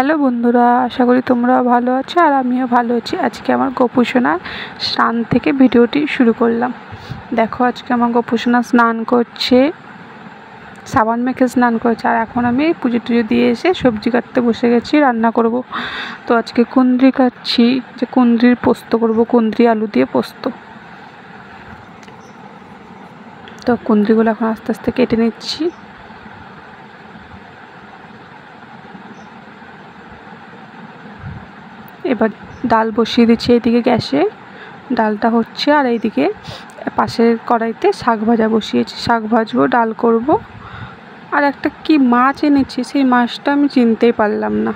Hello বন্ধুরা, আশা করি তোমরা ভালো আছো আর আমিও ভালো আছি। আজকে আমার গোপুসোনার স্নান থেকে ভিডিওটি শুরু করলাম। দেখো, আজকে আমার গোপুসোনা স্নান করছে, সাবান মেখে স্নান করছে। আর এখন আমি পুজো টুজো দিয়ে এসে সবজি কাটতে বসে গেছি, রান্না করব। তো আজকে কুঁদরি কাটছি, যে কুঁদরির পোস্ত করব, কুঁদরি আলু দিয়ে পোস্ত। তো কুঁদরিগুলো এখন আস্তে আস্তে কেটে নিচ্ছি। এবার ডাল বসিয়ে দিচ্ছি এইদিকে গ্যাসে, ডালটা হচ্ছে। আর এইদিকে পাশের কড়াইতে শাক ভাজা বসিয়েছি, শাক ভাজবো, ডাল করব। আর একটা কি মাছ এনেছি, সেই মাছটা আমি চিনতেই পারলাম না।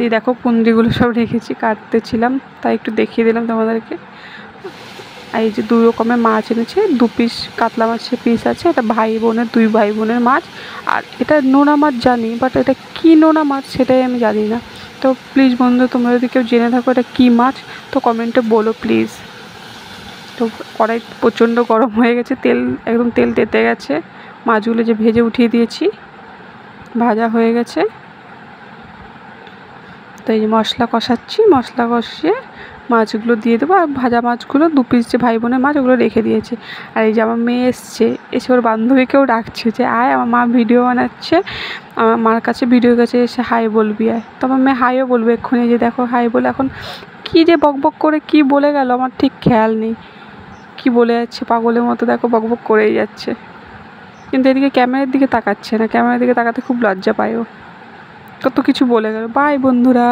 এই দেখো কুঁদরিগুলো সব রেখেছি, কাটতেছিলাম তাই একটু দেখিয়ে দিলাম তোমাদেরকে। এই যে 2 রকমের মাছ এনেছে, 2 পিস কাতলা মাছের পিস আছে। এটা দুই ভাই বোনের মাছ। আর এটা নোনা মাছ জানি, বাট এটা কী নোনা মাছ সেটাই আমি জানি না। তো প্লিজ বন্ধু, তোমরা যদি কেউ জেনে থাকো এটা কী মাছ, তো কমেন্টে বলো প্লিজ। তো কড়াই প্রচণ্ড গরম হয়ে গেছে, একদম তেল তেতে গেছে। মাছগুলো যে ভেজে উঠিয়ে দিয়েছি, ভাজা হয়ে গেছে। তো এই যে মশলা কষাচ্ছি, মশলা কষিয়ে মাছগুলো দিয়ে দেবো। আর ভাজা মাছগুলো 2 পিস যে ভাই বোনের মাছ, ওগুলো রেখে দিয়েছি। আর এই যে আমার মেয়ে এসে ওর বান্ধবীকেও ডাকছে যে আয়, আমার মা ভিডিও বানাচ্ছে, আমার মার কাছে ভিডিওর কাছে এসে হাই বলবি আয়। তো আমার মেয়ে হাইও বলবে এক্ষুনি, যে দেখো হাই বলে এখন কী যে বকবক করে কী বলে গেল আমার ঠিক খেয়াল নেই। কী বলে যাচ্ছে পাগলের মতো, দেখো বকবক করেই যাচ্ছে। কিন্তু এদিকে ক্যামেরার দিকে তাকাচ্ছে না, ক্যামেরার দিকে তাকাতে খুব লজ্জা পায় ও। কত কিছু বলে গেল। বাই বন্ধুরা।